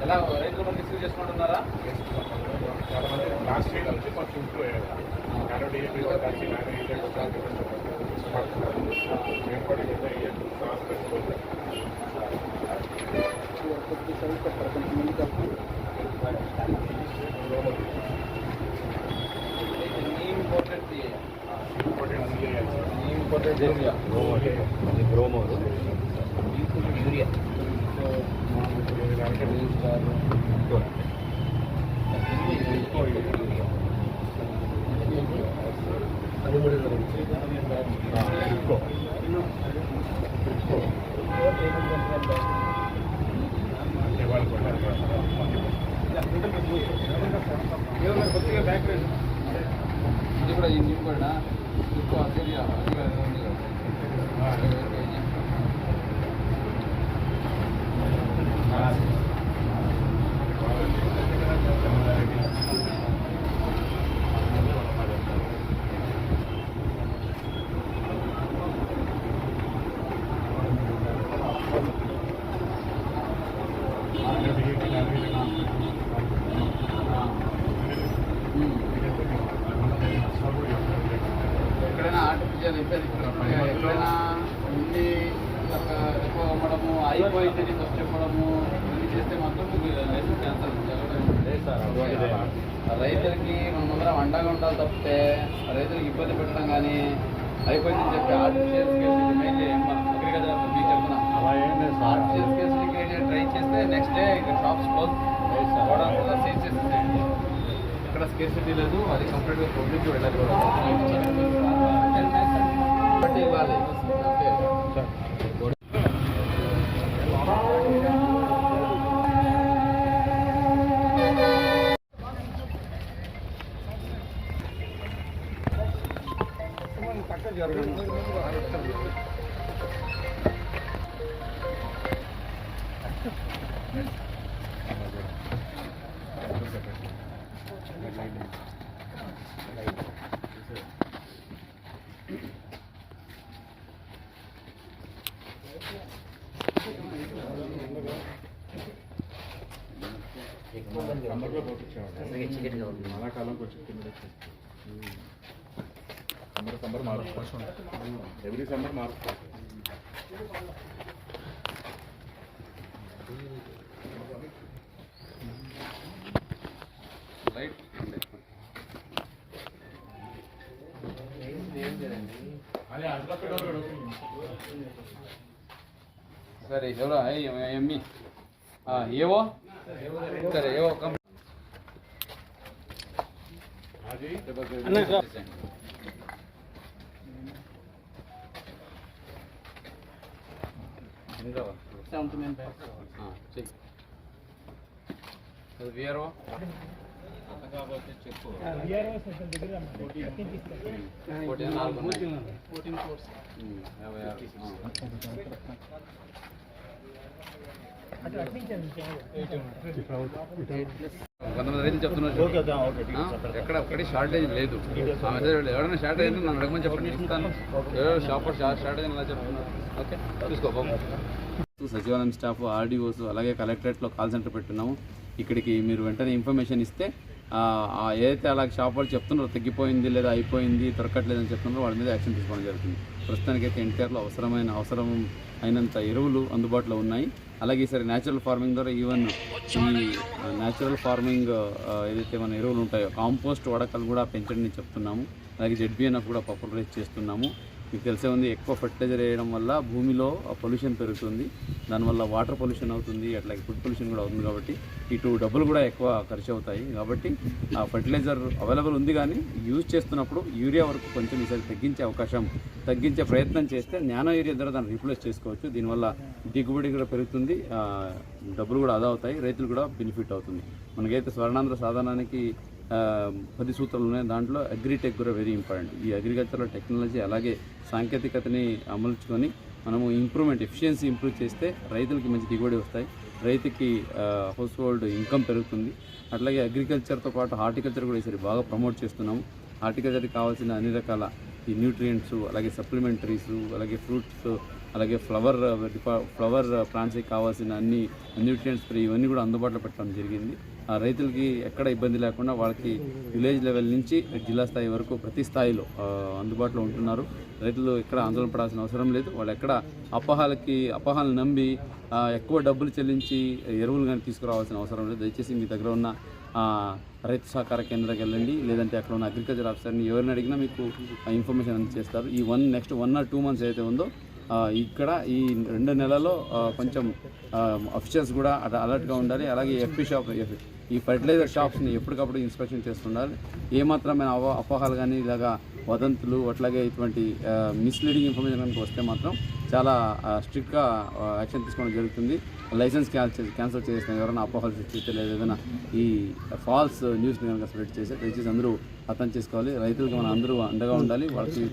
ఎలా రైతులు మంది రిసీవ్ చేసుకుంటున్నారా? చాలా మంది లాస్ట్ వీక్ నుంచి కొంచెం ఇంప్రూవ్ అయ్యారు. డీఎపీ కలిసి గ్రోమో యూరియా ఇది కూడా ఇది కూడా ఎక్కువ ఏరియా ఎక్కడైనా ఆర్టిఫిషియల్ ఎక్కడైనా ఉండి ఎక్కువ అమ్మడము అయిపోయింది ఫస్ట్ చెప్పడము ఇది చేస్తే మాత్రం లైసెన్స్ క్యాన్సల్. రైతులకి మన ముందర వండగా ఉండాలి తప్పితే రైతులకు ఇబ్బంది పెట్టడం కానీ అయిపోయిందని చెప్పి ఆర్టిఫిషియల్ స్కేసిటీ మెయిన్ మనం అగ్రికల్చర్ మీకు చెప్తున్నాం. ఆర్టిఫిషియల్ స్కేసిటీ ట్రై చేస్తే నెక్స్ట్ డే ఇక్కడ షాప్స్ క్లోజ్ సీజ్ చేసేసేయండి. ఇక్కడ స్కేసిటీ లేదు, అది కంప్లీట్గా పబ్లిక్కి వెళ్ళాలి కూడా బట్టి ఇవ్వాలి. ఓకే అలాకాలం కొంచెం సమ్మర్ మారుస్తాం, ఎవ్రీ సమ్మర్ మారుస్తాం. రైట్ సరే ఎవరో ఎమ్మి ఏవో సరే ఏవో విఆర్ఓ చెప్పు కొంతమంది రైతులు చెప్తున్నారు ఎక్కడ ఒక్కటి షార్టేజ్ లేదు. ఆ మెసేజ్ ఎవరైనా షార్టేజ్ అయితే నన్ను అడగమని చెప్పండి, ఇస్తాను. ఎవరో షాపర్ షార్టేజ్ ఎలా చెప్తున్నారు? ఓకే చూసుకో. సచివాలయం స్టాఫ్, ఆర్డీఓస్, అలాగే కలెక్టరేట్లో కాల్ సెంటర్ పెట్టున్నాము. ఇక్కడికి మీరు వెంటనే ఇన్ఫర్మేషన్ ఇస్తే ఏదైతే అలాగే షాప్ వాళ్ళు చెప్తున్నారో తగ్గిపోయింది లేదా అయిపోయింది దొరకట్లేదని చెప్తున్నారో వాళ్ళ మీద యాక్షన్ తీసుకోవడం జరుగుతుంది. ప్రస్తుతానికైతే ఎన్టీఆర్లో అవసరం అయినంత ఎరువులు అందుబాటులో ఉన్నాయి. అలాగే ఈసారి న్యాచురల్ ఫార్మింగ్ ద్వారా ఈవెన్ ఈ న్యాచురల్ ఫార్మింగ్ ఏదైతే మన ఎరువులు ఉంటాయో కాంపోస్ట్ వాడకాలు కూడా పెంచడం చెప్తున్నాము. అలాగే ZBNF కూడా పాపులరైజ్ చేస్తున్నాము. మీకు తెలిసే ఉంది, ఎక్కువ ఫర్టిలైజర్ వేయడం వల్ల భూమిలో పొల్యూషన్ పెరుగుతుంది, దానివల్ల వాటర్ పొల్యూషన్ అవుతుంది, అట్లాగే ఫుడ్ పొల్యూషన్ కూడా అవుతుంది. కాబట్టి ఇటు డబ్బులు కూడా ఎక్కువ ఖర్చు అవుతాయి. కాబట్టి ఆ ఫర్టిలైజర్ అవైలబుల్ ఉంది, కానీ యూజ్ చేస్తున్నప్పుడు యూరియా వరకు కొంచెం ఈసారి తగ్గించే ప్రయత్నం చేస్తే నానో యూరియా ద్వారా దాన్ని రీప్లేస్ చేసుకోవచ్చు. దీనివల్ల దిగుబడి కూడా పెరుగుతుంది, డబ్బులు కూడా ఆదా అవుతాయి, రైతులు కూడా బెనిఫిట్ అవుతుంది. మనకైతే స్వర్ణాంధ్ర సాధనానికి 10 సూత్రాలు ఉన్నాయి. దాంట్లో అగ్రిటెక్ కూడా వెరీ ఇంపార్టెంట్. ఈ అగ్రికల్చర్లో టెక్నాలజీ అలాగే సాంకేతికతని అమలుచుకొని మనము ఎఫిషియన్సీ ఇంప్రూవ్ చేస్తే రైతులకి మంచి దిగుబడి వస్తాయి, రైతుకి హౌస్ హోల్డ్ ఇన్కమ్ పెరుగుతుంది. అట్లాగే అగ్రికల్చర్తో పాటు హార్టికల్చర్ కూడా ఈసారి బాగా ప్రమోట్ చేస్తున్నాము. హార్టికల్చర్కి కావాల్సిన అన్ని రకాల ఈ న్యూట్రియంట్స్, అలాగే సప్లిమెంటరీస్, అలాగే ఫ్రూట్స్, అలాగే ఫ్లవర్ ప్లాంట్స్కి కావాల్సిన అన్ని న్యూట్రియంట్స్ స్ప్రే ఇవన్నీ కూడా అందుబాటులో పెట్టడం జరిగింది. రైతులకి ఎక్కడ ఇబ్బంది లేకుండా వాళ్ళకి విలేజ్ లెవెల్ నుంచి జిల్లా స్థాయి వరకు ప్రతి స్థాయిలో అందుబాటులో ఉంటున్నారు. రైతులు ఎక్కడ ఆందోళన పడాల్సిన అవసరం లేదు. వాళ్ళు ఎక్కడ అపోహాలను నమ్మి ఎక్కువ డబ్బులు చెల్లించి ఎరువులు కానీ తీసుకురావాల్సిన అవసరం లేదు. దయచేసి మీ దగ్గర ఉన్న రైతు సహకార కేంద్రానికి వెళ్ళండి, లేదంటే అక్కడ ఉన్న అగ్రికల్చర్ ఆఫీసర్ని ఎవరిని అడిగినా మీకు ఇన్ఫర్మేషన్ అందజేస్తారు. ఈ నెక్స్ట్ 1 or 2 months ఏదైతే ఉందో ఇక్కడ ఈ 2 నెలల్లో కొంచెం అఫీషియల్స్ కూడా అలర్ట్గా ఉండాలి. అలాగే ఈ ఫర్టిలైజర్ షాప్స్ని ఎప్పటికప్పుడు ఇన్స్పెక్షన్ చేస్తుండాలి. ఏమాత్రమైన అపోహాలు కానీ ఇలాగా వదంతులు అట్లాగే ఇటువంటి మిస్లీడింగ్ ఇన్ఫర్మేషన్ కనుక వస్తే మాత్రం చాలా స్ట్రిక్ట్గా యాక్షన్ తీసుకోవడం జరుగుతుంది. లైసెన్స్ క్యాన్సిల్ చేసిన ఎవరైనా అపోహాలు సృష్టిస్తే లేదా ఏదైనా ఈ ఫాల్స్ న్యూస్ని కనుక స్ప్రెడ్ చేసి దయచేసి అందరూ అర్థం చేసుకోవాలి. రైతులకు మనం అందరూ అండగా ఉండాలి. వాళ్ళకి